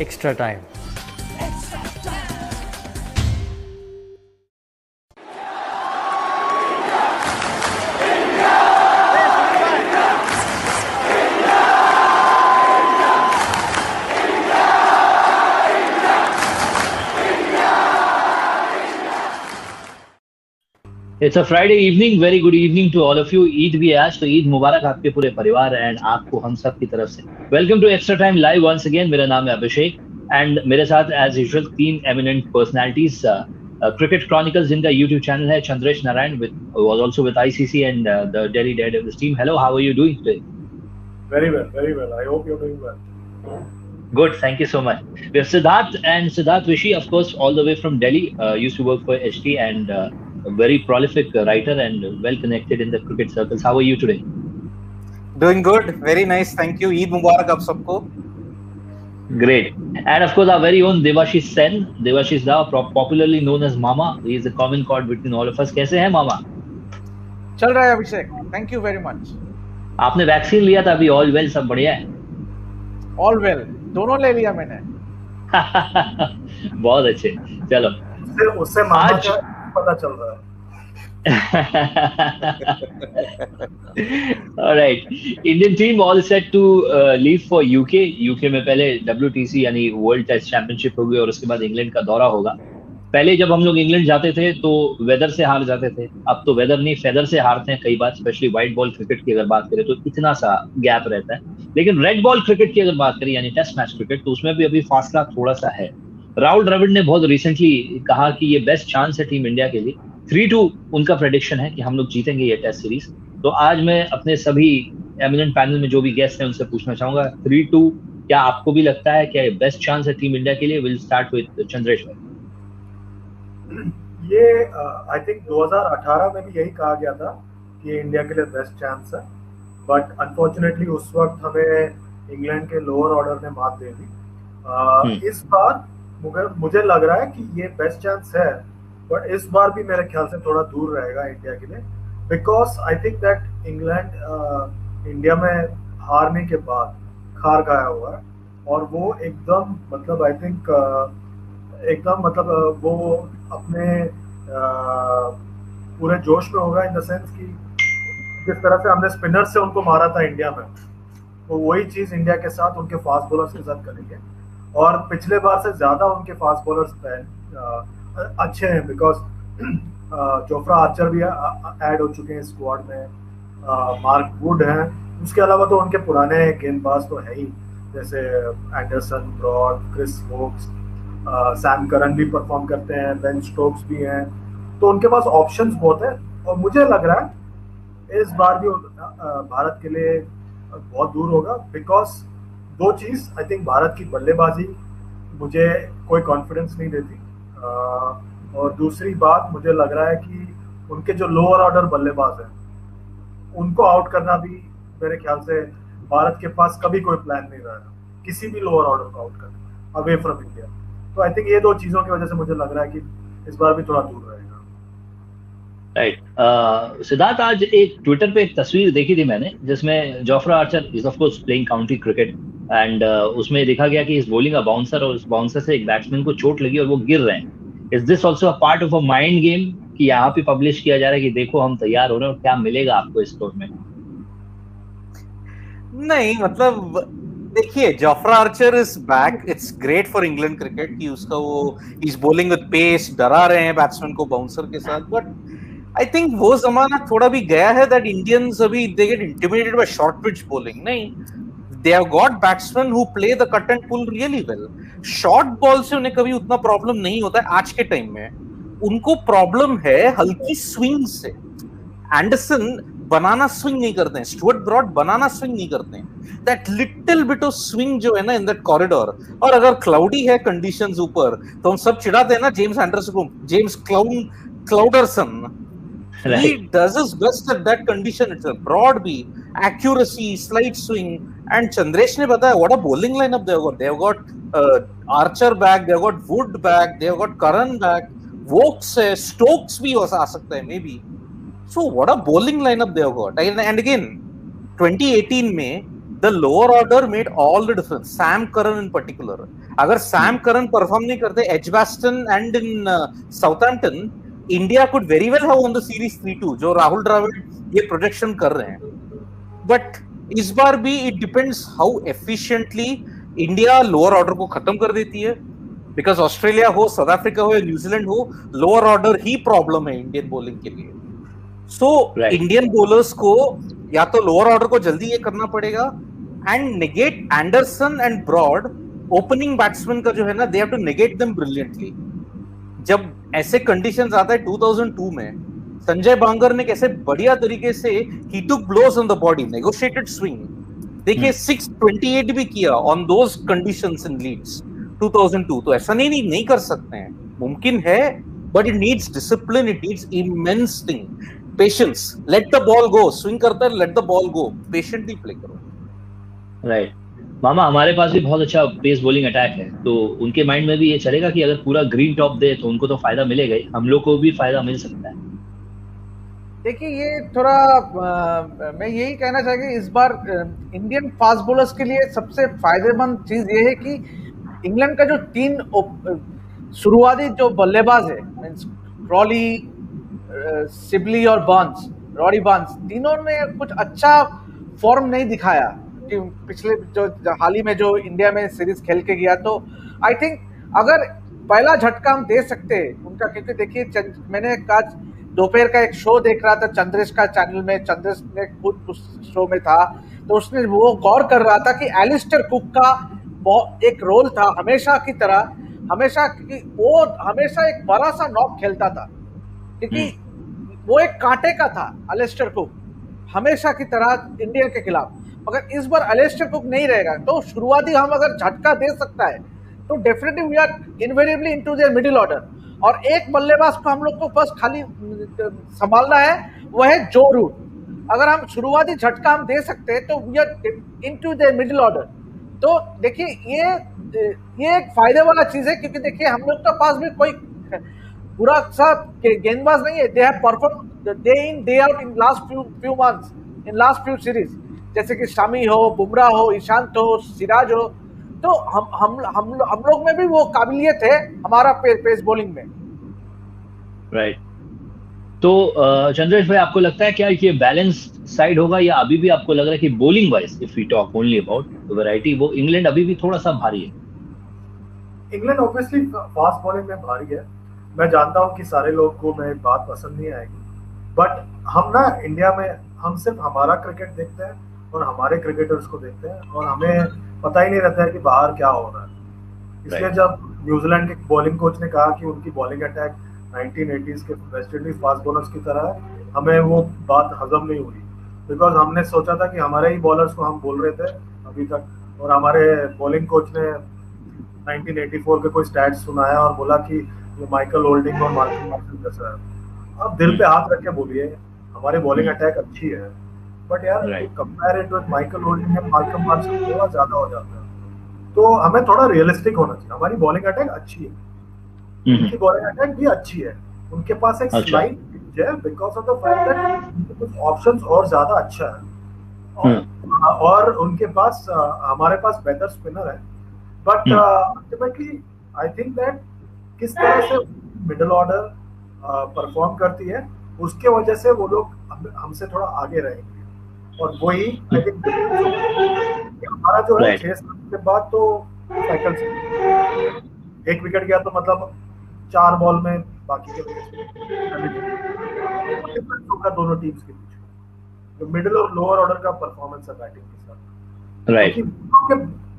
extra time. It's a Friday evening. Very good evening to all of you. Eid भी है आज, तो ईद मुबारक आपके पूरे परिवार एंड आपको हम सब की तरफ से. Welcome to extra time live once again. मेरा नाम है अभिषेक एंड मेरे साथ एज यूजुअल तीन एमिनेंट पर्सनालिटीज. क्रिकेट क्रॉनिकल्स जिनका यूट्यूब चैनल है, Chandresh Narayan was also with ICC and the Delhi Daredevils team. Hello, how are you doing today? Very well, very well. I hope you're doing well. Good, thank you so much. We have Siddharth and Siddharth Rishi, of course, all the way from Delhi. Used to work for HT and a very prolific writer and well connected in the cricket circles. How are you today? Doing good, very nice. Thank you. Eid Mubarak आप सबको. Great. And of course, our very own Devashish Sen. Devashish Rao, popularly known as Mama. He is a common chord between all of us. कैसे हैं मामा? चल रहा है अभिषेक. Thank you very much. आपने vaccine लिया था अभी? ऑल वेल, सब बढ़िया है? All well. दोनों ले लिया मैंने. बहुत अच्छे. चलो. उससे मामा का पता चल रहा है. All right. Indian team all set to leave for UK. UK में पहले WTC यानी वर्ल्ड टेस्ट चैंपियनशिप होगी और उसके बाद इंग्लैंड का दौरा होगा. पहले जब हम लोग इंग्लैंड जाते थे तो वेदर से हार जाते थे. अब तो वेदर नहीं, फेदर से हारते हैं कई बार. स्पेशली व्हाइट बॉल क्रिकेट की अगर बात करें तो इतना सा गैप रहता है. लेकिन रेड बॉल क्रिकेट की अगर बात करें यानी टेस्ट मैच क्रिकेट, तो उसमें भी अभी फासला थोड़ा सा है. राहुल द्रविड़ ने बहुत रिसेंटली कहा कि ये बेस्ट चांस है टीम इंडिया के लिए. 3-2 उनका प्रेडिक्शन है कि हम लोग जीतेंगे ये टेस्ट सीरीज. तो आज मैं अपने सभी एमिनेंट पैनल में जो भी गेस्ट हैं उनसे पूछना चाहूंगा, 3-2 क्या आपको भी लगता है कि बेस्ट चांस है टीम इंडिया के लिए? विल स्टार्ट विद चंद्रेश भाई. ये आई थिंक 2018 में भी यही कहा गया था कि इंडिया के लिए बेस्ट चांस है, बट अनफॉर्चुनेटली उस वक्त हमें इंग्लैंड के लोअर ऑर्डर ने मात दे दी. इस बार मुझे लग रहा है कि ये बेस्ट चांस है, बट इस बार भी मेरे ख्याल से थोड़ा दूर रहेगा इंडिया के लिए, because I think that England India में हारने के बाद खार खाया हुआ है और वो एकदम मतलब आई थिंक एकदम मतलब वो अपने पूरे जोश में होगा, इन द सेंस कि जिस तरह से हमने स्पिनर से उनको मारा था इंडिया में, वो वही चीज इंडिया के साथ उनके फास्ट बॉलर्स के साथ करेंगे. और पिछले बार से ज्यादा उनके फास्ट बॉलर्स अच्छे हैं, बिकॉज जोफ्रा आर्चर भी ऐड हो चुके हैं स्क्वाड में, मार्क वुड हैं. उसके अलावा तो उनके पुराने गेंदबाज तो है ही, जैसे Anderson, Broad, Chris Woakes, Sam Curran भी परफॉर्म करते हैं, बेन स्टोक्स भी हैं. तो उनके पास ऑप्शंस बहुत है और मुझे लग रहा है इस बार भी भारत के लिए बहुत दूर होगा, बिकॉज दो चीज. आई थिंक भारत की बल्लेबाजी मुझे कोई कॉन्फिडेंस नहीं देती, और दूसरी बात मुझे लग रहा है कि उनके जो लोअर ऑर्डर बल्लेबाज हैं उनको आउट करना भी मेरे ख्याल से भारत के पास कभी कोई प्लान नहीं रहा है, किसी भी लोअर ऑर्डर को आउट करना अवे फ्रॉम इंडिया. तो आई थिंक ये दो चीजों की वजह से मुझे लग रहा है कि इस बार भी थोड़ा दूर रहेगा. राइट. सिद्धार्थ, आज एक ट्विटर पे एक तस्वीर देखी थी मैंने जिसमें Jofra Archer is of course playing county cricket and उसमें देखा गया कि इस बॉलिंग अ बाउंसर और उस बाउंसर से एक बैट्समैन को चोट लगी और वो गिर रहे हैं. Is this also a part of a mind game कि यहाँ पे पब्लिश किया जा रहा है कि देखो हम तैयार हो रहे हैं और क्या मिलेगा आपको इस स्कोर में? नहीं, मतलब देखिए, Jofra Archer is back. It's great for England cricket कि उसका वो इज बॉलिंग विद पेस, डरा रहे हैं बैट्समैन को बाउंसर के साथ. बट आई थिंक वो जमाना थोड़ा भी गया है दैट इंडियंस अभी they get intimidated bye short pitch bowling. नहीं, they have got batsmen who play the cut and pull really well. Short ball से उन्हें कभी उतना प्रॉब्लम नहीं होता है. आज के टाइम में उनको प्रॉब्लम है हल्की स्विंग से. एंडरसन बनाना स्विंग नहीं करते हैं, स्टुअर्ट ब्रॉड बनाना स्विंग नहीं करते हैं. That little bit of swing जो है ना इन दैट कॉरिडोर, और अगर क्लाउडी है कंडीशंस ऊपर तो हम सब चिढ़ाते हैं ना जेम्स एंडरसन को, James क्लाउडरसन. He does his best at that condition itself. Broad B, accuracy, slight swing, and Chandresh ने बताया what a bowling lineup they have got. They have got Archer back, they have got Wood back, they have got Karan back, Vokes है, Stokes भी आ सकता है maybe. So what a bowling lineup they have got. And again, 2018 में the lower order made all the difference. Sam Curran in particular. अगर Sam Curran perform नहीं करते Edgbaston and in Southampton, India could very well have won the series 3-2, जो राहुल द्रविड़ ये projection कर रहे हैं. But इस बार भी it depends how efficiently India lower order को खत्म कर देती है. Because Australia हो, South Africa हो या New Zealand हो, lower order ही problem है Indian bowling के लिए. So Indian bowlers को या तो लोअर ऑर्डर को जल्दी ये करना पड़ेगा and negate Anderson and Broad opening batsman का जो है ना, they have to negate them brilliantly. जब ऐसे कंडीशंस आता है 2002 में, संजय बांगर ने कैसे बढ़िया तरीके से ही took blows on the body, negotiated swing. देखिए 628 भी किया on those conditions in Leeds 2002. तो ऐसा नहीं कर सकते हैं, मुमकिन है, but it needs discipline, it needs immense thing, patience. Let the ball go, swing करता है, let the ball go, patiently play करो. राइट मामा, हमारे पास भी बहुत अच्छा पेस बॉलिंग अटैक है, तो उनके माइंड में भी ये चलेगा कि अगर पूरा ग्रीन टॉप दे तो उनको तो फायदा मिलेगा ही, हम लोग को भी फायदा मिल सकता है. देखिए ये थोड़ा मैं यही कहना चाहूँगा, इस बार इंडियन फास्ट बॉलर्स के लिए सबसे फायदेमंद चीज ये है कि इंग्लैंड का जो 3 शुरुआती जो बल्लेबाज है, क्रॉली, सिबली और रॉडी बार्न्स, तीनों ने कुछ अच्छा फॉर्म नहीं दिखाया कि पिछले जो हाल ही में जो इंडिया में सीरीज खेल के गया. तो आई थिंक अगर पहला झटका हम दे सकते हैं उनका, क्योंकि देखिए मैंने आज दोपहर का एक शो देख रहा था चंद्रेश का चैनल में, चंद्रेश ने खुद उस शो में था, तो उसने वो गौर कर रहा था कि एलिस्टर कुक का एक रोल था हमेशा की तरह, वो हमेशा एक बड़ा सा नॉक खेलता था, क्योंकि वो एक कांटे का था एलिस्टर कुक हमेशा की तरह इंडिया के खिलाफ. मगर इस बार एलिस्टर कुक नहीं रहेगा, तो शुरुआती हम अगर झटका दे सकता है तो definitely we are invariably into their middle order. और एक बल्लेबाज को हम लोग को बस खाली संभालना है, वो है जो रूट. अगर हम शुरुआती झटका हम दे सकते हैं तो we are into their middle order. तो देखिए ये एक फायदे वाला चीज है, क्योंकि देखिए हम लोग के पास भी कोई पूरा सा गेंदबाज नहीं है. They have perform day in day out in last few months, in last few series, जैसे कि शामी हो, बुमराह हो, ईशांत हो, सिराज हो. तो हम लोग में भी वो काबिलियत है हमारा पेस बॉलिंग में. राइट. तो चंद्रेश भाई, आपको लगता है क्या ये बैलेंस साइड होगा, या अभी भी आपको लग रहा है कि bowling wise if we talk only about variety, वो इंग्लैंड अभी भी थोड़ा सा भारी है? इंग्लैंड ऑब्वियसली फास्ट बॉलिंग में भारी है. मैं जानता हूं कि सारे लोग को मैं बात पसंद नहीं आएगी, बट हम ना इंडिया में हम सिर्फ हमारा क्रिकेट देखते हैं और हमारे क्रिकेटर्स को देखते हैं, और हमें पता ही नहीं रहता है कि बाहर क्या हो रहा है. इसलिए जब न्यूजीलैंड के बॉलिंग कोच ने कहा कि उनकी बॉलिंग अटैक 1980s के वेस्ट इंडीज फास्ट बॉलर्स की तरह है, हमें वो बात हजम नहीं हुई, बिकॉज हमने सोचा था कि हमारे ही बॉलर्स को हम बोल रहे थे अभी तक, और हमारे बॉलिंग कोच ने 1984 के कोई स्टैट्स सुनाया और बोला कि ये माइकल ओल्डिंग और मार्कम मार्शल जैसा है. अब दिल पे हाथ रख के बोलिए, हमारी बॉलिंग अटैक अच्छी है, बट यार compare it with Michael Holding and Malcolm Marshall थोड़ा ज्यादा हो जाता है. तो हमें थोड़ा रियलिस्टिक होना चाहिए. हमारी बॉलिंग अटैक अच्छी है, उनकी बॉलिंग अटैक भी अच्छी है, उनके पास एक स्लाइट पिच है because of the fact that कुछ ऑप्शंस और ज्यादा अच्छा है, और उनके पास हमारे पास बेहतर स्पिनर है. But ultimately I think that किस तरह से मिडिल ऑर्डर परफॉर्म करती है, उसके वजह से वो लोग हमसे थोड़ा आगे रहेंगे. और वही आई थिंक हमारा जो है 6 साल के बाद तो साइकिल से 1 विकेट गया तो मतलब 4 बॉल में बाकी के डिफरेंस होगा दोनों टीम्स के बीच, जो मिडिल और लोअर ऑर्डर का परफॉर्मेंस है बैटिंग के साथ. राइट.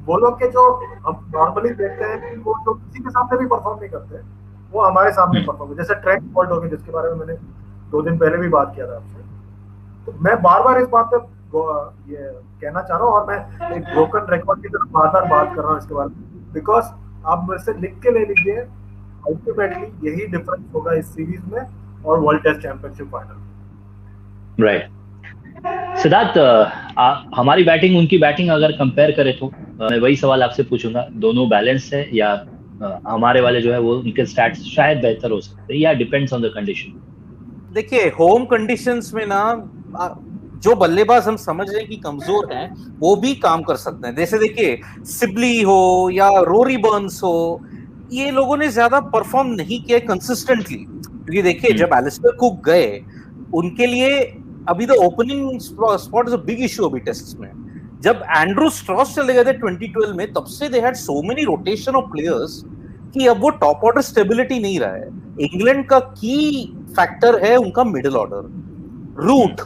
वो लोग के जो हम नॉर्मली देखते हैं कि वो जो किसी के सामने भी परफॉर्म नहीं करते, वो हमारे सामने परफॉर्म, जैसे ट्रेंट बोल्ट हो गए, जिसके बारे में मैंने 2 दिन पहले भी बात किया था आपसे. तो मैं बार बार इस बात पे ये कहना चाह रहा हूँ, और मैं एक ब्रोकन रिकॉर्ड की तरफ बार बात कर रहा हूँ इसके बारे में, बिकॉज आप मेरे से लिख के ले लीजिए, अल्टीमेटली यही डिफरेंस होगा इस सीरीज में और World test Championship final. Right. Siddharth, हमारी बैटिंग उनकी बैटिंग अगर कंपेयर करें तो मैं वही सवाल आपसे पूछूंगा, दोनों बैलेंस है या हमारे वाले जो है वो उनके स्टैट्स शायद बेहतर हो सकते हैं, या डिपेंड्स ऑन द कंडीशन? देखिए होम कंडीशंस में ना जो बल्लेबाज हम समझ रहे हैं कि कमजोर हैं वो भी काम कर सकते हैं। जैसे देखिए सिबली हो या रोरी बर्न्स हो, ये लोगों ने ज्यादा परफॉर्म नहीं किया कंसिस्टेंटली, क्योंकि देखिए जब एलिस्टर कुक गए उनके लिए अभी the opening spot is a big issue अभी टेस्ट में। जब एंड्रू स्ट्रॉस चले गए थे 2012 में, तब से they had so many rotation of players कि अब वो टॉप ऑर्डर स्टेबिलिटी नहीं रहा है। इंग्लैंड का की फैक्टर है उनका middle order, Root,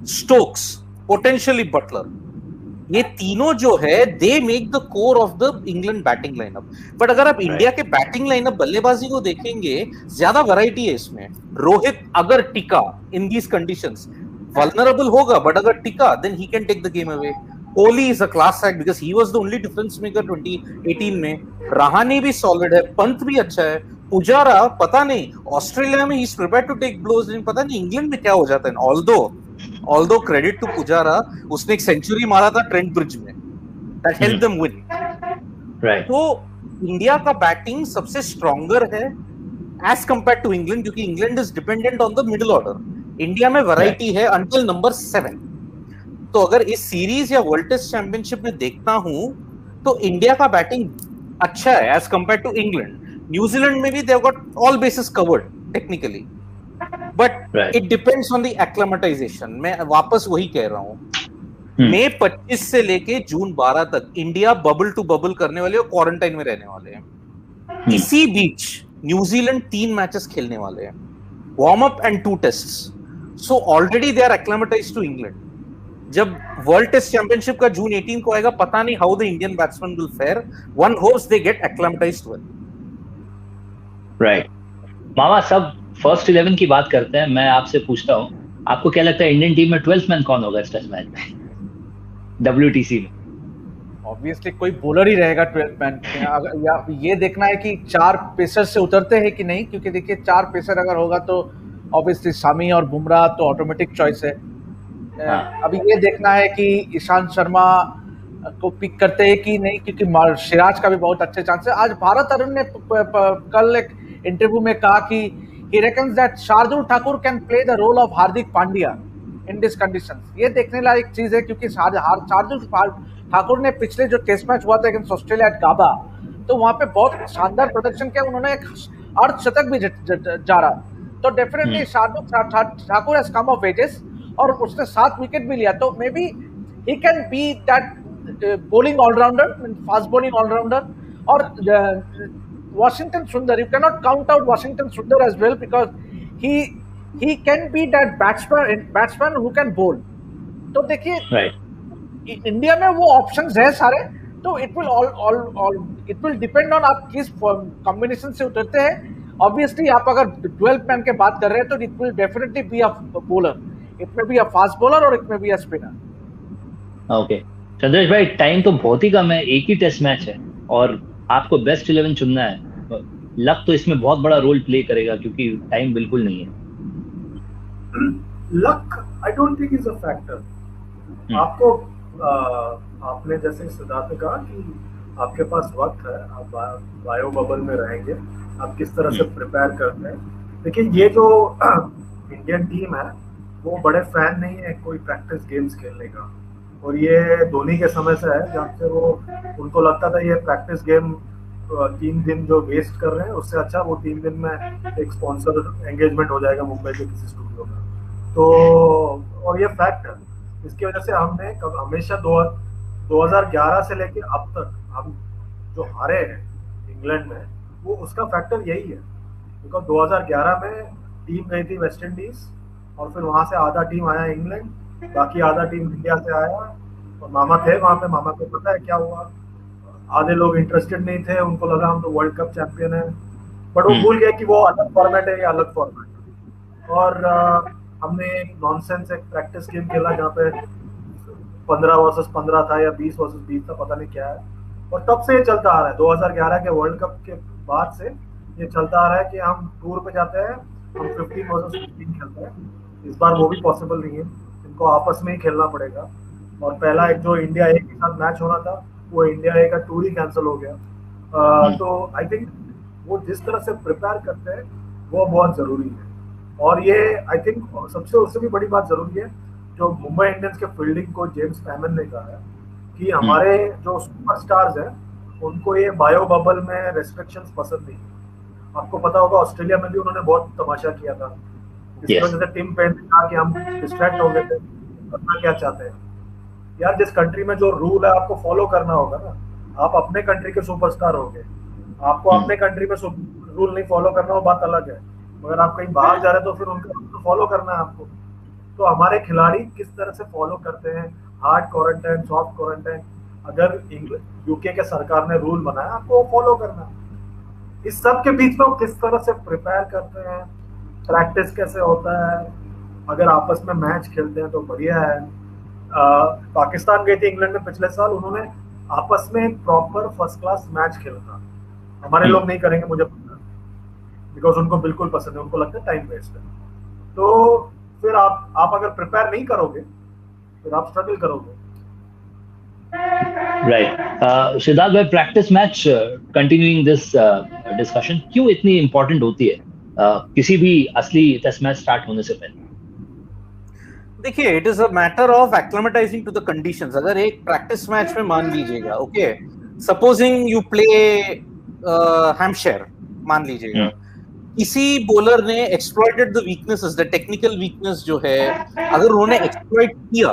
Stokes, potentially Buttler, ये तीनों जो है they make the core of the England batting lineup. But अगर आप इंडिया के बैटिंग लाइनअप बल्लेबाजी को देखेंगे, ज्यादा वैरायटी है इसमें। रोहित अगर टिका इन दीज कंडीशंस, वल्नरेबल होगा, बट अगर टिका then he can take the game away. Kohli is a class act because he was the only difference maker 2018 में। रहाणे भी सॉलिड है, पंत भी अच्छा है, पुजारा पता नहीं ऑस्ट्रेलिया में he is prepared to take blows, लेकिन पता नहीं इंग्लैंड में क्या हो जाता है। ऑल्दो क्रेडिट टू पुजारा, उसने एक सेंचुरी मारा था ट्रेंट ब्रिज में, that help them win. Right, तो इंडिया का बैटिंग सबसे स्ट्रॉन्गर है एज कंपेयर टू इंग्लैंड, क्योंकि England is dependent on the middle order. India में वैरायटी है अंटिल नंबर 7। तो अगर इस सीरीज या वर्ल्ड टेस्ट चैंपियनशिप में देखता हूं तो इंडिया का बैटिंग अच्छा है as compared to England. New Zealand में भी they have got all bases covered technically, but it depends on the acclimatisation. मैं वापस वही कह रहा हूं, मई 25 से लेके जून 12 तक इंडिया बबल टू बबल करने वाले और क्वारंटाइन में रहने वाले हैं। इसी बीच न्यूजीलैंड 3 मैचेस खेलने वाले हैं, warm up and 2 tests. So already they are acclimatized to England. जब वर्ल्ड टेस्ट चैंपियनशिप का जून 18 को आएगा, पता नहीं how the Indian batsman will fare. One hopes they get acclimatized well. Right मामा, सब फर्स्ट 11 की बात करते हैं। मैं आपसे पूछता हूं, आपको क्या लगता है इंडियन टीम में 12th मैन कौन होगा इस टेस्ट मैच में, WTC में? ऑब्वियसली कोई बॉलर ही रहेगा 12th मैन। या ये देखना है कि 4 पेसर से उतरते हैं कि नहीं, क्योंकि देखिए 4 पेसर अगर होगा तो ऑब्वियसली शामी और बुमराह तो ऑटोमेटिक चॉइस है। अभी ये देखना है कि ईशांत शर्मा को पिक करते हैं कि नहीं, क्योंकि सिराज का भी बहुत अच्छे चांस है। आज भारत अरुण ने कल एक इंटरव्यू में कहा कि he reckons that Shardul Thakur can play the role of Hardik Pandya in these conditions। ये देखने लायक चीज है, क्योंकि शार्दुल ठाकुर ने पिछले जो टेस्ट मैच हुआ था अगेंस्ट ऑस्ट्रेलिया एट गाबा, तो वहां पे बहुत शानदार प्रदर्शन किया, उन्होंने एक अर्धशतक भी जारा। तो डेफिनेटली Shardul Thakur has come of ages और उसने 7 विकेट भी लिया, तो maybe he can be that bowling allrounder, fast bowling allrounder. और Washington Sundar, you cannot count out Washington Sundar as well, because he can be that batsman who can bowl। तो देखिए India में वो options है सारे, तो it will depend on आप किस कॉम्बिनेशन से उतरते हैं। ऑब्वियसली आप अगर 12th मैन के बात कर रहे हैं तो it will definitely be a bowler, it में बी अ फास्ट बॉलर और इट में be a spinner. Okay Chandresh भाई, टाइम तो बहुत ही कम है, एक ही टेस्ट मैच है और आपको बेस्ट 11 चुनना है। लक तो इसमें बहुत बड़ा रोल प्ले करेगा, क्योंकि टाइम बिल्कुल नहीं है। Luck I don't think is a factor. आपको आपने जैसे सिद्धार्थ ने कहा कि आपके पास वक्त है, आप बायो बबल में रहेंगे, आप किस तरह से प्रिपेयर करते हैं। देखिए ये जो इंडियन टीम है वो बड़े फैन नहीं है कोई प्रैक्टिस गेम्स खेलने का, और ये धोनी के समय से है जहाँ से वो उनको लगता था ये प्रैक्टिस गेम 3 दिन जो वेस्ट कर रहे हैं उससे अच्छा वो 3 दिन में एक स्पॉन्सर एंगेजमेंट हो जाएगा मुंबई के किसी स्टूडियो में। तो और ये फैक्ट है, इसकी वजह से हमने हमेशा 2011 से लेके अब तक हम जो हारे हैं इंग्लैंड में, वो उसका फैक्टर यही है। बिकॉज 2011 में टीम गई थी वेस्ट इंडीज और फिर वहां से आधा टीम आया इंग्लैंड, बाकी आधा टीम इंडिया से आया, और मामा थे वहां पे। मामा को पता है क्या हुआ, आधे लोग इंटरेस्टेड नहीं थे, उनको लगा हम तो वर्ल्ड कप चैंपियन है, बट वो भूल गए कि वो अलग फॉर्मेट है, ये अलग फॉर्मेट है। और हमने नॉनसेंस एक प्रैक्टिस गेम खेला जहाँ पे 15 वर्सेस 15 था या 20 वर्सेस 20 था, पता नहीं क्या है, और तब से ये चलता आ रहा है। 2011 के वर्ल्ड कप के बाद से ये चलता आ रहा है कि हम टूर पे जाते हैं, हम 15 वर्सेस 15 खेलते हैं। इस बार वो भी पॉसिबल नहीं है, इनको आपस में ही खेलना पड़ेगा। और पहला एक जो इंडिया ए के साथ मैच होना था वो इंडिया ए का टूर ही कैंसिल हो गया। तो आई थिंक वो जिस तरह से प्रिपेयर करते हैं वो बहुत ज़रूरी है। और ये आई थिंक सबसे उससे भी बड़ी बात ज़रूरी है, जो मुंबई इंडियंस के फील्डिंग कोच जेम्स पैमन ने कहा है कि हमारे जो सुपरस्टार्स हैं उनको ये बायो बबल में रेस्ट्रिक्शंस पसंद नहीं। आपको पता होगा ऑस्ट्रेलिया में भी उन्होंने बहुत तमाशा किया था, जिसकी वजह से टीम पेन ने कहा कि हम डिस्ट्रैक्ट हो गए थे, करना क्या चाहते हैं यार। जिस कंट्री में जो रूल है आपको फॉलो करना होगा ना। आप अपने कंट्री के सुपरस्टार हो गए, आपको अपने कंट्री में रूल नहीं फॉलो करना, वो बात अलग है, मगर आप कहीं बाहर जा रहे हैं तो फिर उनका रूल फॉलो करना है आपको। तो हमारे खिलाड़ी किस तरह से फॉलो करते हैं हार्ड क्वारंटाइन, सॉफ्ट क्वारंटाइन, अगर यूके के सरकार ने रूल बनाया आपको फॉलो करना। इस सब के बीच में वो किस तरह से प्रिपेयर करते हैं, प्रैक्टिस कैसे होता है, अगर आपस में मैच खेलते हैं तो बढ़िया है। पाकिस्तान गई थी इंग्लैंड में पिछले साल, उन्होंने आपस में एक प्रॉपर फर्स्ट क्लास मैच खेला था। हमारे लोग नहीं करेंगे मुझे पता, बिकॉज उनको बिल्कुल पसंद है, उनको लगता है टाइम वेस्ट है। तो फिर आप अगर प्रिपेयर नहीं करोगे फिर आप स्ट्रगल करोगे। राइट। सिद्धार्थ भाई, practice match, continuing this discussion, क्यों इतनी इंपॉर्टेंट होती है किसी भी असली टेस्ट मैच स्टार्ट होने से पहले? देखिए, it is a matter of acclimatizing to the conditions. अगर एक प्रैक्टिस मैच में मान लीजिएगा, okay, supposing you play Hampshire, मान लीजिएगा किसी बॉलर ने exploited the weaknesses, the technical weakness जो है, अगर उन्होंने एक्सप्लॉइट किया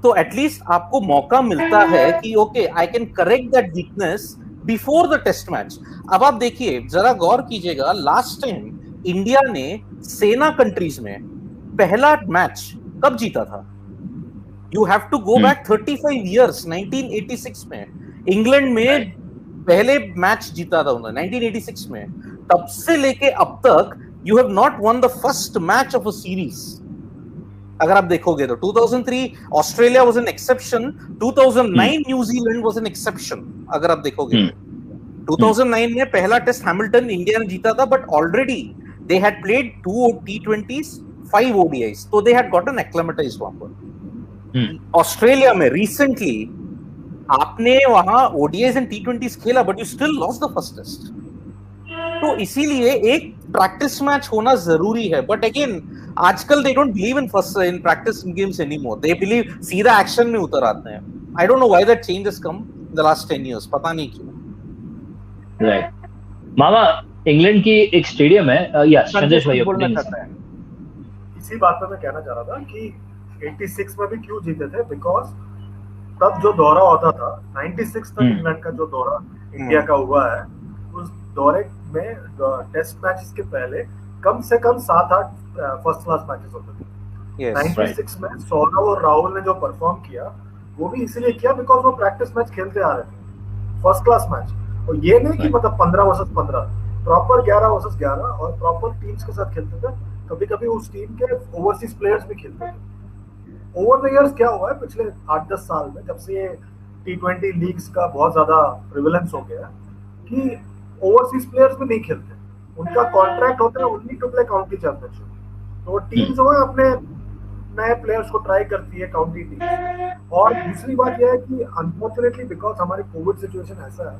तो एटलीस्ट आपको मौका मिलता है कि okay, I can correct that weakness before the test match. अब आप देखिए, जरा गौर कीजिएगा, लास्ट टाइम इंडिया ने सेना कंट्रीज में पहला मैच कब जीता था? You have to go back 35 years. 1986 में इंग्लैंड में पहले मैच जीता था उन्होंने, 1986 में। तब से लेके अब तक you have not one the first match of a series. अगर आप देखोगे तो 2003 Australia was an exception, 2009 New Zealand was an exception. अगर आप देखोगे 2009 में पहला टेस्ट हैमिल्टन इंडिया ने जीता था, but already they had played 2 T20s, 5 ODIs, तो they had gotten acclimatized वहां पर। ऑस्ट्रेलिया में रिसेंटली आपने वहां ODIs एंड T20s खेला, but you still lost the first test. तो इसीलिए एक प्रैक्टिस मैच होना जरूरी है। बट अगेन, आजकल they don't believe in practice games anymore, they believe सीधा एक्शन में उतर आते हैं। I don't know why that change has come in the last 10 years, पता नहीं क्यों। राइट। मामा, इंग्लैंड की एक स्टेडियम है, यस, संदेश भाई बोलना चाहता है। इसी बात पे मैं कहना चाह रहा था कि 86 में भी क्यों जीते थे, बिकॉज तब जो दौरा होता था 96 तक इंग्लैंड का जो दौरा इंडिया का हुआ है, उस दौरे में टेस्ट मैचेस के पहले कम से कम 7-8 फर्स्ट क्लास मैचेस होते थे। 96 में सौरव और राहुल ने जो परफॉर्म किया वो भी इसलिए किया बिकॉज वो प्रैक्टिस मैच खेलते आ रहे थे, फर्स्ट क्लास मैच। और ये नहीं कि मतलब 15 वर्सेस 15, प्रॉपर 11 वर्सेस 11 और प्रॉपर टीम्स के साथ खेलते थे। कभी कभी उस टीम के ओवरसीज प्लेयर्स भी खेलते थे। ओवर द इयर्स क्या हुआ है पिछले 8-10 साल में, जब से ये T20 लीग्स का बहुत ज्यादा प्रिविलेंस हो गया कि ओवरसीज प्लेयर्स भी नहीं खेलते, उनका कॉन्ट्रैक्ट होता है only to play county championship. तो टीम जो है अपने नए प्लेयर्स को ट्राई करती है, काउंटी टीम। और दूसरी बात यह है कि अनफॉर्चुनेटली बिकॉज हमारी कोविड सिचुएशन ऐसा है,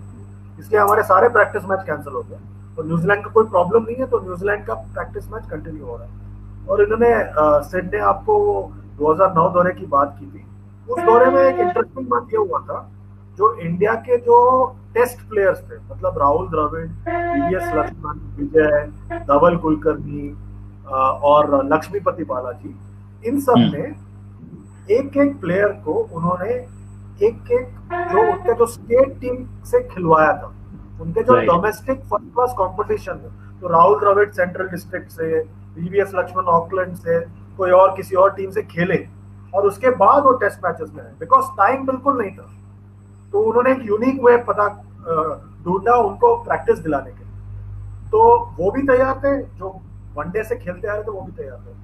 इसलिए हमारे सारे प्रैक्टिस मैच कैंसिल हो गए। तो न्यूजीलैंड का कोई प्रॉब्लम नहीं है, तो न्यूजीलैंड का प्रैक्टिस मैच कंटिन्यू हो रहा है। और इन्होंने सिड ने आपको 2009 दौरे की बात की थी, उस दौरे में एक इंटरेस्टिंग बात ये हुआ था, जो इंडिया के जो टेस्ट प्लेयर्स थे, मतलब राहुल द्रविड़, वीवीएस लक्ष्मण, विजय, धवल कुलकर्णी और लक्ष्मीपति बालाजी, इन सब ने एक एक प्लेयर को उन्होंने एक जो उनके जो स्टेट टीम से खिलवाया था, उनके जो डोमेस्टिक फर्स्ट क्लास कंपटीशन है। तो राहुल द्रविड़ सेंट्रल डिस्ट्रिक्ट से, वीवीएस लक्ष्मण ऑकलैंड से, कोई और किसी और टीम से खेले, और उसके बाद वो टेस्ट मैचेस में है, बिकॉज टाइम बिल्कुल नहीं था। तो उन्होंने एक यूनिक वे ढूंढा उनको प्रैक्टिस दिलाने के लिए। तो वो भी तैयार थे, जो वनडे से खेलते आ रहे थे वो भी तैयार थे।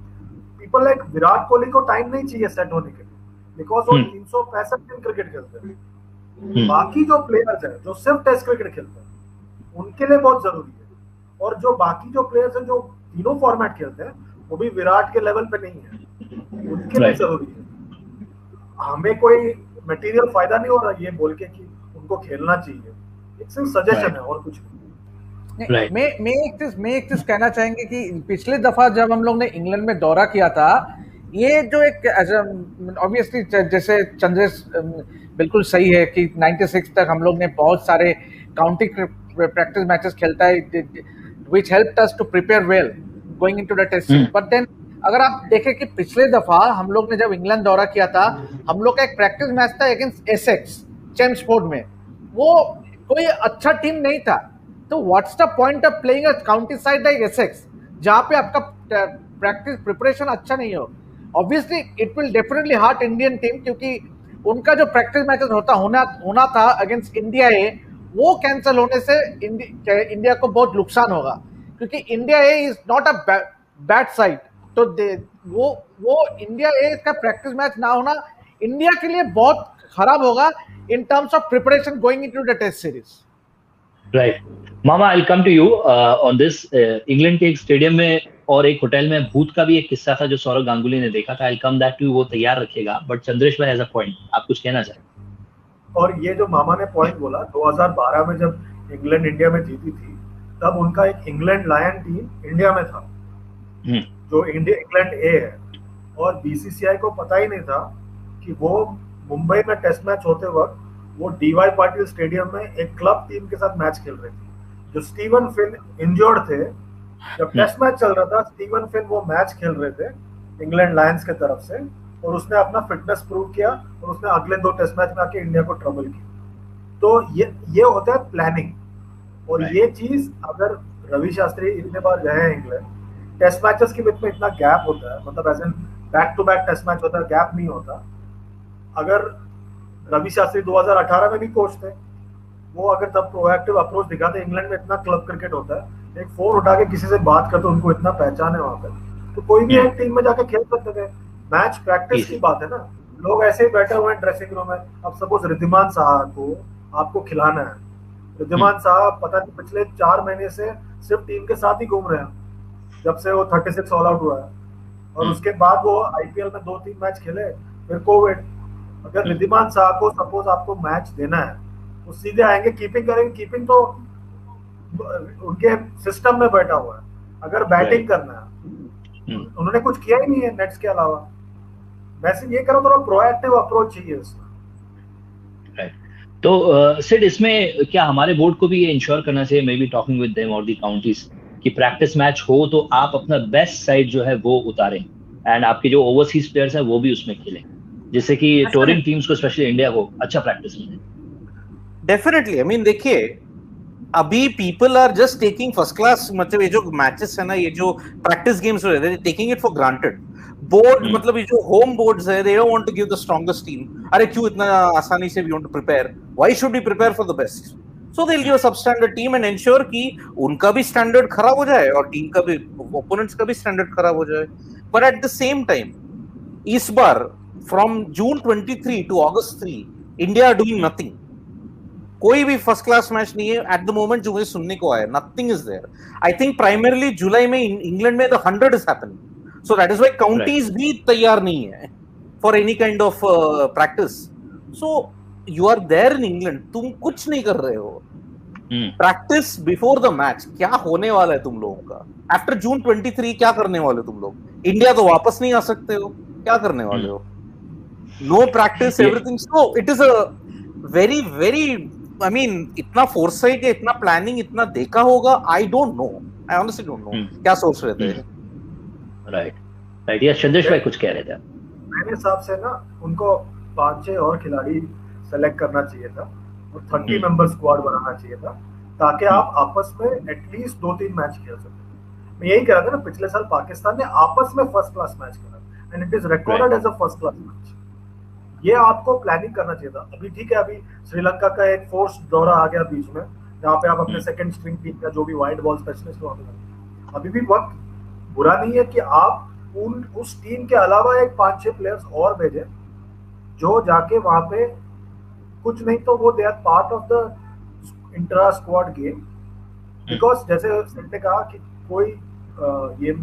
पीपल लाइक विराट कोहली को टाइम नहीं चाहिए सेट होने के लिए, बिकॉज वो 365 दिन क्रिकेट खेलते हैं। बाकी जो प्लेयर्स हैं जो सिर्फ टेस्ट क्रिकेट खेलते हैं, उनके लिए बहुत जरूरी है। और जो बाकी जो प्लेयर्स हैं जो तीनों फॉर्मेट खेलते हैं, वो भी विराट के लेवल पे नहीं है, उनके लिए जरूरी है। हमें कोई मटेरियल फायदा नहीं हो रहा ये बोल के कि उनको खेलना चाहिए, एक सिर्फ सजेशन है और कुछ नहीं। मैं एक चीज कहना चाहेंगे कि पिछले दफा जब हम लोग ने इंग्लैंड में दौरा किया था, ये जो एक ऑब्वियसली जैसे चंद्रेश बिल्कुल सही है कि 96 तक हम लोग ने बहुत सारे काउंटी प्रैक्टिस मैचेस खेलता है which helped us to prepare well going into the test series. But then अगर आप देखें कि पिछले दफा हम लोग ने जब इंग्लैंड दौरा किया था, हम लोग का एक प्रैक्टिस मैच था अगेंस्ट एसेक्स चेम्सफोर्ड में, वो कोई अच्छा टीम नहीं था। तो what's the point of playing a county side like Essex जहां पे आपका प्रैक्टिस प्रिपरेशन अच्छा नहीं हो। Obviously it will definitely heart Indian team, क्योंकि उनका जो प्रैक्टिस मैचेस होना था अगेंस्ट इंडिया ए, वो कैंसिल होने से इंडिया को बहुत नुकसान होगा, क्योंकि India A is not a bad side. तो वो इंडिया ए का प्रैक्टिस मैच ना होना इंडिया के लिए बहुत खराब होगा in terms of preparation going into the test series. Right मामा, I come to you on this. England के एक स्टेडियम में और एक होटल में भूत का भी एक किस्सा था जो सौरव गांगुली ने देखा था। आई कम दैट टू, वो तैयार रखेगा, बट चंद्रेश भाई एज अ पॉइंट आप कुछ कहना चाहें? और ये जो मामा ने पॉइंट बोला, 2012 में जब इंग्लैंड इंडिया में जीती थी, तब उनका एक इंग्लैंड लायन टीम इंडिया में था, जो इंग्लैंड ए है, और बीसीसीआई को पता ही नहीं था कि वो मुंबई में टेस्ट मैच होते वक्त वो डीवाई पाटिल स्टेडियम में एक क्लब टीम के साथ मैच खेल रहे थे, जो स्टीवन फिन इंजर्ड थे। जब टेस्ट मैच चल रहा था, स्टीवन फिन वो मैच खेल रहे थे इंग्लैंड लायंस के तरफ से, और उसने अपना फिटनेस प्रूव किया और उसने अगले 2 टेस्ट मैच में आके इंडिया को ट्रबल किया। तो ये होता है प्लानिंग। और ये चीज अगर रवि शास्त्री इतने बार गए हैं इंग्लैंड, टेस्ट मैचेस के बीच में इतना गैप होता है, मतलब as an back to back test match होता है, गैप नहीं होता। अगर रवि शास्त्री 2018 में भी कोच थे, वो अगर तब प्रोएक्टिव अप्रोच दिखाते, इंग्लैंड में इतना क्लब क्रिकेट होता है, एक फोन उठा के किसी से बात करते, उनको इतना पहचान है वहां पे, तो कोई भी एक टीम में जाके खेल सकते थे। मैच प्रैक्टिस की बात है ना, लोग ऐसे ही बैठे हुए हैं ड्रेसिंग रूम में। अब सपोज रिद्धिमान साहा को आपको खिलाना है, रिद्धिमान साहा पता नहीं पिछले 4 महीने से सिर्फ टीम के साथ ही घूम रहे हैं, जब से वो 36 ऑल आउट हुआ है, और उसके बाद वो आईपीएल में 2-3 मैच खेले, फिर कोविड। अगर रिद्धिमान साहा को सपोज आपको मैच देना है, वो सीधे आएंगे, कीपिंग करेंगे, कीपिंग तो उनके सिस्टम में बैठा हुआ है। अगर बैटिंग करना है, उन्होंने कुछ किया ही नहीं है नेट्स के अलावा। वैसे ये करो, थोड़ा प्रोएक्टिव अप्रोच चाहिए उसमें। तो सिड, इसमें क्या हमारे बोर्ड को भी ये इंश्योर करना चाहिए, may be talking with them और दी काउंटीज, कि प्रैक्टिस मैच हो तो आप अपना बेस्ट साइड जो है वो उतारें, एंड आपके जो ओवरसीज प्लेयर्स हैं वो भी उसमें खेलें, जिससे कि टूरिंग टीम्स को, स्पेशली इंडिया को, अच्छा प्रैक्टिस मिले। डेफिनेटली, आई मीन देखिए, अभी people are just taking first class, मतलब ये जो मैचेस है ना, ये जो प्रैक्टिस गेम्स हो रहे हैं, taking it for granted. Board मतलब ये जो होम बोर्ड्स है, they don't want to give the strongest team. अरे क्यों इतना आसानी से we want to prepare, why should we prepare for the best? So they will give a substandard team and ensure कि उनका भी स्टैंडर्ड खराब हो जाए और टीम का भी, ओपोनेंट्स का भी स्टैंडर्ड खराब हो जाए। But at the same time, इस बार from June 23 to August 3 India are doing nothing. कोई भी फर्स्ट क्लास मैच नहीं है एट द मोमेंट जो मुझे सुनने को आया, nothing is there. I think primarily जुलाई में इंग्लैंड में the 100 is happening, so that is why counties भी तैयार नहीं है for any kind of practice. So you are there in England, तुम कुछ नहीं कर रहे हो। प्रैक्टिस बिफोर द मैच, क्या होने वाला है तुम लोगों का? आफ्टर जून 23 क्या करने वाले हो तुम लोग? इंडिया तो वापस नहीं आ सकते हो, क्या करने वाले हो? Know practice, everything. So it is a very very, I mean इतना फोरसाइट या इतना प्लानिंग इतना देखा होगा, I don't know, I honestly don't know क्या सोच रहे थे। राइट यस, चंद्रेश भाई कुछ कह रहे थे। मेरे हिसाब से ना उनको 5-6 और खिलाड़ी सेलेक्ट करना चाहिए था और 30 मेंबर स्क्वाड बनाना चाहिए था, ताकि आप आपस में एटलीस्ट 2-3 मैच खेल सकते। मैं यही कह रहा था ना, पिछले साल पाकिस्तान ने आपस में फर्स्ट क्लास मैच खेला and it is recorded as a first class match. ये आपको प्लानिंग करना चाहिए था। अभी ठीक है, अभी श्रीलंका का एक फोर्स दौरा आ गया बीच में, जहाँ पे आप अपने सेकंड स्ट्रिंग टीम का जो भी वाइड बॉल स्पेशलिस्ट हो, अभी भी वक्त बुरा नहीं है कि आप उस टीम के अलावा एक 5-6 प्लेयर्स और भेजें, जो जाके वहां पे कुछ नहीं तो वो they are part of the intra squad game. Because जैसे ने कहा कि कोई ये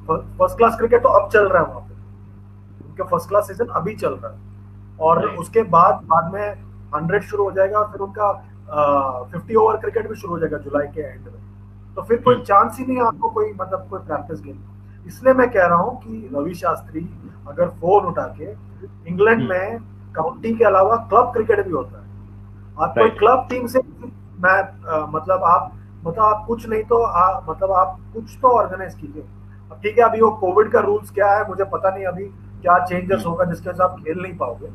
फर्स्ट क्लास क्रिकेट तो अब चल रहा है वहां पे, उनके फर्स्ट क्लास सीजन अभी चल रहा है, और उसके बाद में 100 शुरू हो जाएगा, और फिर उनका 50 ओवर क्रिकेट भी शुरू हो जाएगा जुलाई के एंड में। तो फिर कोई चांस ही नहीं है आपको कोई, मतलब कोई प्रैक्टिस गेम। इसलिए मैं कह रहा हूँ कि रवि शास्त्री अगर फोन उठा के, इंग्लैंड में काउंटी के अलावा क्लब क्रिकेट भी होता है, आप कोई क्लब टीम से मतलब आप कुछ नहीं तो मतलब आप कुछ तो ऑर्गेनाइज कीजिए। अब ठीक है, अभी वो कोविड का रूल्स क्या है मुझे पता नहीं, अभी क्या चेंजेस होगा जिसके वजह से आप खेल नहीं पाओगे,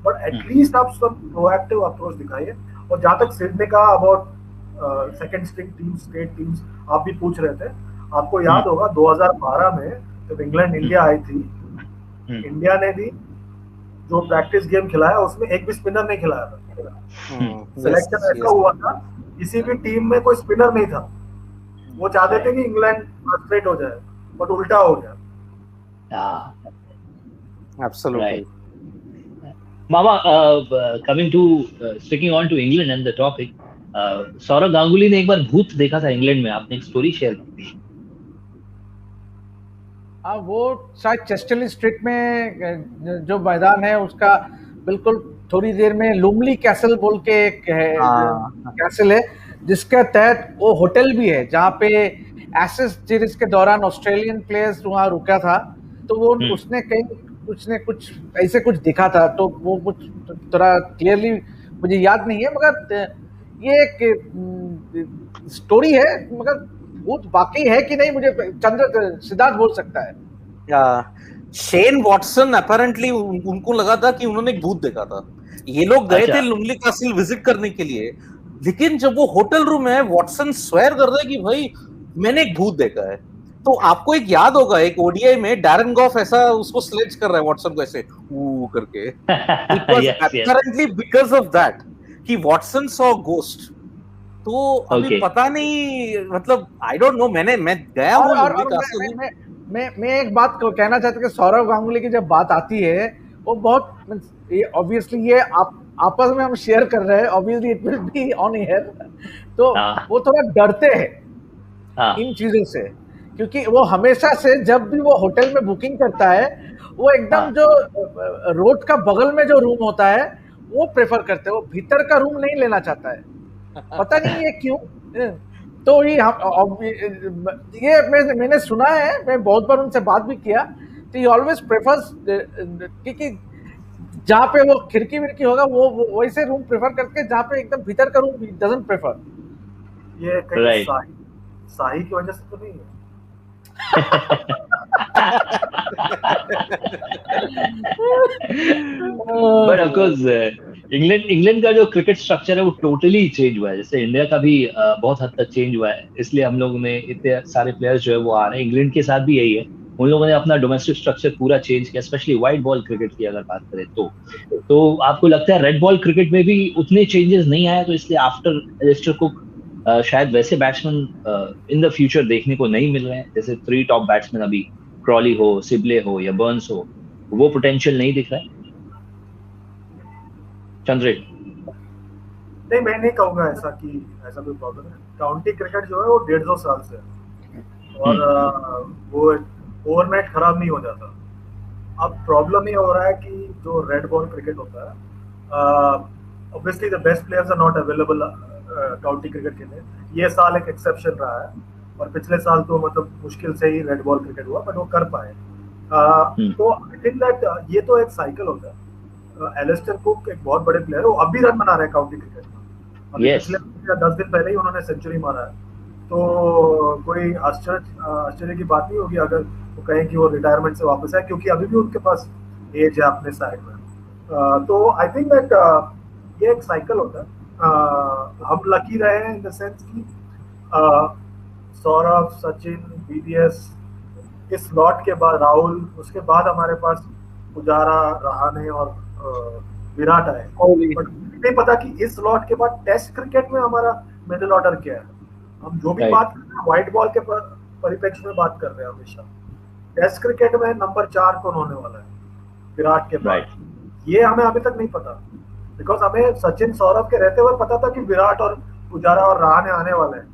बट एटलीस्ट आप सब प्रोएक्टिव अप्रोच दिखाइए। और जहां तक सिड ने कहा about second string teams, state teams, आप भी पूछ रहे थे, आपको याद होगा 2012 में जब इंग्लैंड इंडिया आई थी, इंडिया ने भी जो प्रैक्टिस गेम खिलाया उसमें एक भी स्पिनर नहीं खिलाया था। सिलेक्शन ऐसा हुआ था, किसी भी टीम में कोई स्पिनर नहीं था, वो चाहते थे कि इंग्लैंड फ्रस्ट्रेट हो जाए, बट उल्टा हो गया। Absolutely. Mama, coming to sticking on to England and the topic, Saurav Ganguly ने एक बार भूत देखा था इंग्लैंड में, आपने एक स्टोरी शेयर की थी। हाँ, वो शायद चेस्टरली स्ट्रीट में जो मैदान है उसका बिल्कुल थोड़ी देर में लुमली कैसल बोल के एक कैसल है, जिसके तहत वो होटल भी है जहाँ पे एशेज सीरीज के दौरान ऑस्ट्रेलियन प्लेयर्स वहाँ रुका था। तो वो उसने कहीं कुछ ऐसे कुछ दिखा था, तो वो कुछ थोड़ा क्लियरली मुझे याद नहीं है, मगर ये एक स्टोरी है, मगर भूत बाकी है कि नहीं मुझे सिद्धार्थ बोल सकता है। शेन वॉटसन अपैरेंटली उनको लगा था कि उन्होंने एक भूत देखा था। ये लोग गए थे लुमली कैसल विजिट करने के लिए, लेकिन जब वो होटल रूम है, वॉटसन स्वेयर कर रहा है कि भाई मैंने एक भूत देखा है। तो आपको एक याद होगा, एक ओडीआई में डैरन गॉफ ऐसा उसको स्लेज कर रहा है वॉटसन को ऐसे करके, apparently because of that कि वॉटसन सॉ गोस्ट। तो अभी पता नहीं, मतलब आई डोंट नो, मैं गया हूँ लुमली कैसल। मैं एक बात को कहना चाहता हूँ कि सौरव गांगुली की जब बात आती है, वो बहुत ऑब्वियसली ये आपस में हम शेयर कर रहे हैं, obviously it will be on air, तो वो थोड़ा डरते हैं इन चीजों से, क्योंकि वो हमेशा से जब भी वो होटल में बुकिंग करता है, वो एकदम जो रोड का बगल में जो रूम होता है वो प्रेफर करते हैं, वो भीतर का रूम नहीं लेना चाहता है, पता नहीं ये क्यों। तो ये मैंने सुना है, मैं बहुत बार उनसे बात भी किया, तो ये ऑलवेज प्रेफर्स, क्योंकि जहाँ पे वो खिड़की विड़की होगा वो वैसे रूम प्रेफर करके, जहाँ पे एकदम भीतर का रूम डजंट प्रेफर। ये कहीं साही की वजह से तो नहीं है? But of course, इंग्लैंड का जो क्रिकेट स्ट्रक्चर है वो टोटली चेंज हुआ है, जैसे इंडिया का भी बहुत हद तक चेंज हुआ है, इसलिए हम लोगों ने इतने सारे प्लेयर्स जो है वो आ रहे हैं। इंग्लैंड के साथ भी यही है, उन लोगों ने अपना डोमेस्टिक स्ट्रक्चर पूरा चेंज किया, स्पेशली व्हाइट बॉल क्रिकेट की अगर बात करें तो आपको लगता है रेड बॉल क्रिकेट में भी उतने चेंजेस नहीं आए, तो इसलिए आफ्टर एलिस्टर कुक शायद वैसे बैट्समैन इन द फ्यूचर देखने को नहीं मिल रहे हैं, जैसे 3 टॉप बैट्समैन अभी क्रॉली हो, सिबले हो या बर्न्स हो, वो पोटेंशियल नहीं दिख रहा है। चंद्रेश? नहीं, मैं नहीं कहूंगा ऐसा कोई प्रॉब्लम है। काउंटी क्रिकेट जो है वो 150 साल से है और वो ओवरनाइट खराब नहीं हो जाता। अब प्रॉब्लम ये हो रहा है कि जो रेड बॉल क्रिकेट होता है, obviously the best players are not available county cricket के लिए। ये साल एक एक्सेप्शन रहा है, और पिछले साल तो मतलब मुश्किल से ही रेड बॉल क्रिकेट हुआ, बट वो कर पाए। तो आई थिंक दैट ये तो एक साइकिल होता है। एलिस्टर कुक एक बहुत बड़े प्लेयर है, वो अभी रन बना रहे हैं काउंटी क्रिकेट में। पिछले 10 दिन पहले ही उन्होंने सेंचुरी मारा है, तो कोई आश्चर्य की बात नहीं होगी अगर वो कहें कि वो रिटायरमेंट से वापस आए, क्योंकि अभी भी उनके पास एज है अपने साइड में। तो आई थिंक दैट ये एक साइकिल होता है। हम लकी रहे हैं इन द सेंस कि सौरभ, सचिन, बीडीएस, इस लॉट के बाद राहुल, उसके बाद हमारे पास पुजारा, रहाणे और विराट आए, बट नहीं पता कि इस लॉट के बाद टेस्ट क्रिकेट में हमारा मिडिल ऑर्डर क्या है। हम जो भी बात कर रहे हैं व्हाइट बॉल के परिप्रेक्ष्य में बात कर रहे हैं हमेशा। टेस्ट क्रिकेट में नंबर 4 कौन होने वाला है विराट के बाद, ये हमें अभी तक नहीं पता, बिकॉज हमें सचिन, सौरभ के रहते हुए पता था कि विराट और पुजारा और रहाणे आने वाले हैं।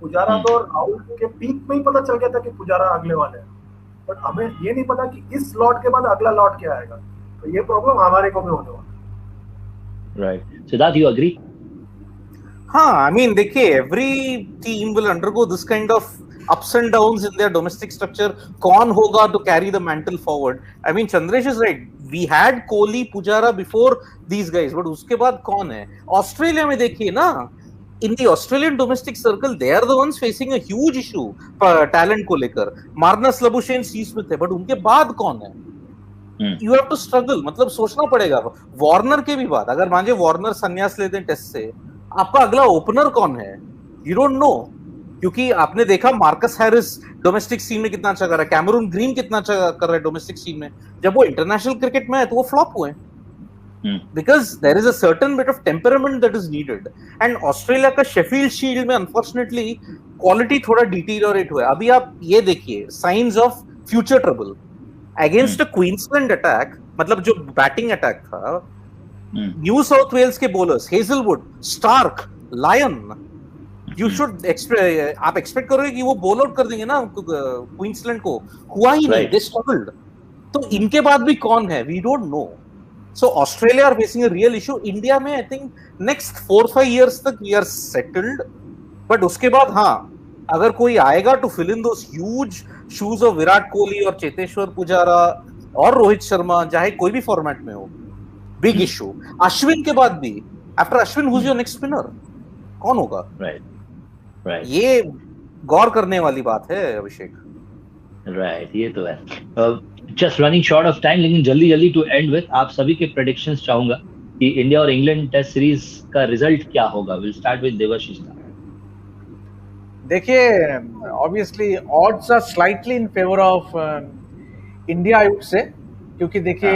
पुजारा तो राहुल के पीक में ही पता चल गया था कि पुजारा अगले वाले हैं, बट हमें ये नहीं पता कि इस लॉट के बाद अगला लॉट क्या आएगा। तो ये प्रॉब्लम हमारे को भी होने वाला है। Right, Siddharth, you agree? हाँ, आई मीन देखिए, every team will undergo this kind of ups and downs in their domestic structure. कौन होगा to carry the mantle forward? I mean, Chandresh is right. We had Kohli, Pujara before these guys, but उसके बाद कौन है? Australia में देखिए ना, in the Australian domestic circle, they are the ones facing a huge issue talent को लेकर. Marnus Labuschagne, Steve Smith है, but उनके बाद कौन है? You have to struggle. मतलब सोचना पड़ेगा. वार्नर के भी बाद, अगर मानिए वार्नर संन्यास लेते हैं टेस्ट से, आपका अगला ओपनर कौन है? You don't know. क्योंकि आपने देखा मार्कस हैरिस डोमेस्टिक सीन में कितना अच्छा कर रहा है, कैमरून ग्रीन कितना अच्छा कर रहा है डोमेस्टिक सीन में. जब वो इंटरनेशनल क्रिकेट में है तो वो फ्लॉप हुए. Because there is a certain bit of temperament that is needed. And Australia का शेफील्ड शील्ड में unfortunately क्वालिटी थोड़ा डिटीरियोरेट हुआ है. अभी आप ये देखिए signs of future trouble against a Queensland attack. मतलब जो बैटिंग अटैक था, न्यू साउथ वेल्स के bowlers Hazlewood, Starc, Lyon, you should आप एक्सपेक्ट करोगे कि वो बॉल आउट कर देंगे ना क्वींसलैंड को. हुआ ही नहीं, दे स्ट्रगल्ड. तो इनके बाद भी कौन है? We don't know. So Australia are facing a real issue. India में I think next 4-5 years तक we are settled. But उसके बाद हाँ, अगर कोई आएगा to fill in those huge shoes of Virat Kohli और चेतेश्वर पुजारा और रोहित शर्मा, चाहे कोई भी फॉर्मेट में हो, big issue. अश्विन के बाद भी, after Ashwin who's your next spinner? कौन होगा? Right. ये गौर करने वाली बात है अभिषेक. Right, ये तो है. Just running short of time, लेकिन जल्दी टू एंड विथ आप सभी के प्रेडिक्शंस चाहूंगा कि इंडिया और इंग्लैंड टेस्ट सीरीज का रिजल्ट क्या होगा. Will start with Debashish. देखिए, obviously odds are slightly in favour of India I would say, क्योंकि देखिए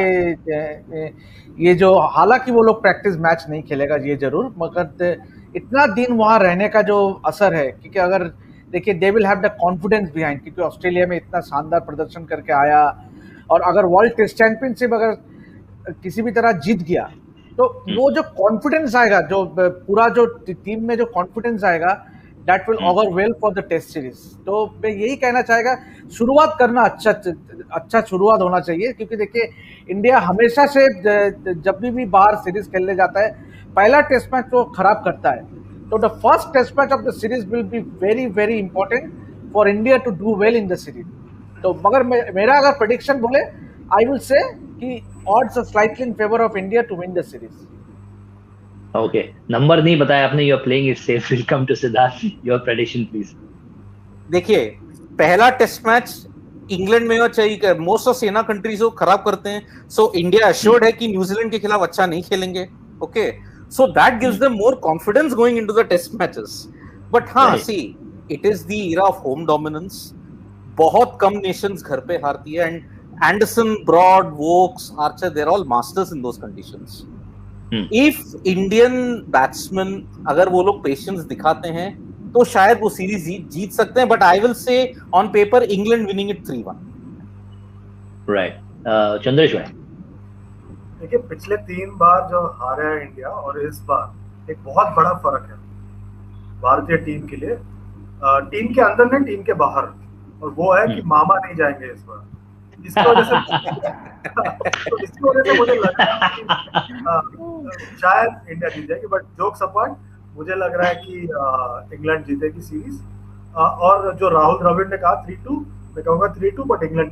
ये जो, हालांकि वो लोग प्रैक्टिस मैच नहीं खेलेगा ये जरूर, मगर इतना दिन वहां रहने का जो असर है, क्योंकि अगर देखिए they will have the confidence behind, क्योंकि ऑस्ट्रेलिया में इतना शानदार प्रदर्शन करके आया, और अगर वर्ल्ड टेस्ट चैंपियनशिप अगर किसी भी तरह जीत गया तो वो जो कॉन्फिडेंस आएगा, जो पूरा जो टीम में जो कॉन्फिडेंस आएगा, that will augur well for the test series. तो मैं यही कहना चाहेगा, शुरुआत करना अच्छा शुरुआत होना चाहिए, क्योंकि देखिए इंडिया हमेशा से जब भी बाहर सीरीज खेलने जाता है, पहला टेस्ट मैच वो खराब करता है. तो the first test match of the series will be very very important for India to do well in the series. तो मगर मेरा अगर प्रेडिक्शन बोले, आई विल से कि odds are slightly in favor of India to win the series. Okay, number नहीं बताया आपने. You are playing it safe. We'll come to Siddharth. Your prediction, please. देखिए, पहला टेस्ट मैच इंग्लैंड में हो, चाहे most of SENA countries हो, खराब करते हैं. सो इंडिया अश्योर्ड है कि न्यूजीलैंड के खिलाफ अच्छा नहीं खेलेंगे. Okay, so that gives them more confidence going into the test matches. But हाँ, see, it is the era of home dominance. बहुत कम नेशंस घर पे हारती है, and Anderson, Broad, Vokes, Archer, they're all masters in those conditions. If Indian batsmen अगर वो लोग patience दिखाते हैं तो शायद वो सीरीज जीत सकते हैं. But I will say on paper England winning it 3-1. Right. Chandresh भाई. देखिए, पिछले 3 बार जो हारा है इंडिया, और इस बार एक बहुत बड़ा फर्क है भारतीय टीम के लिए, टीम के अंदर नहीं, टीम के बाहर. और वो है कि मामा नहीं जाएंगे इस बार. इसकी वजह से मुझे लग रहा है कि शायद इंडिया जीत जाएगी. बट जोक्स अपार्ट, मुझे लग रहा है कि इंग्लैंड जीतेगी सीरीज. और जो राहुल द्रविड़ ने कहा 3-2, मैं कहूंगा 3-2, बट इंग्लैंड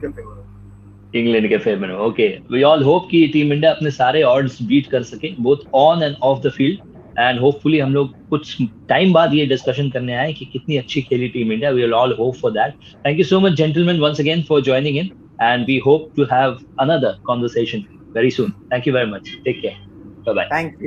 के फेवर में. ओके, वी ऑल होप कि टीम इंडिया अपने सारे ऑड्स बीट कर सके, both on end of the field. And hopefully हम लोग कुछ टाइम बाद ये डिस्कशन करने आए कि कितनी अच्छी खेली team India. We will all hope for that. Thank you so much gentlemen once again for joining in, and we hope to have another conversation very soon. Thank you very much. Take care. Bye bye. Thank you.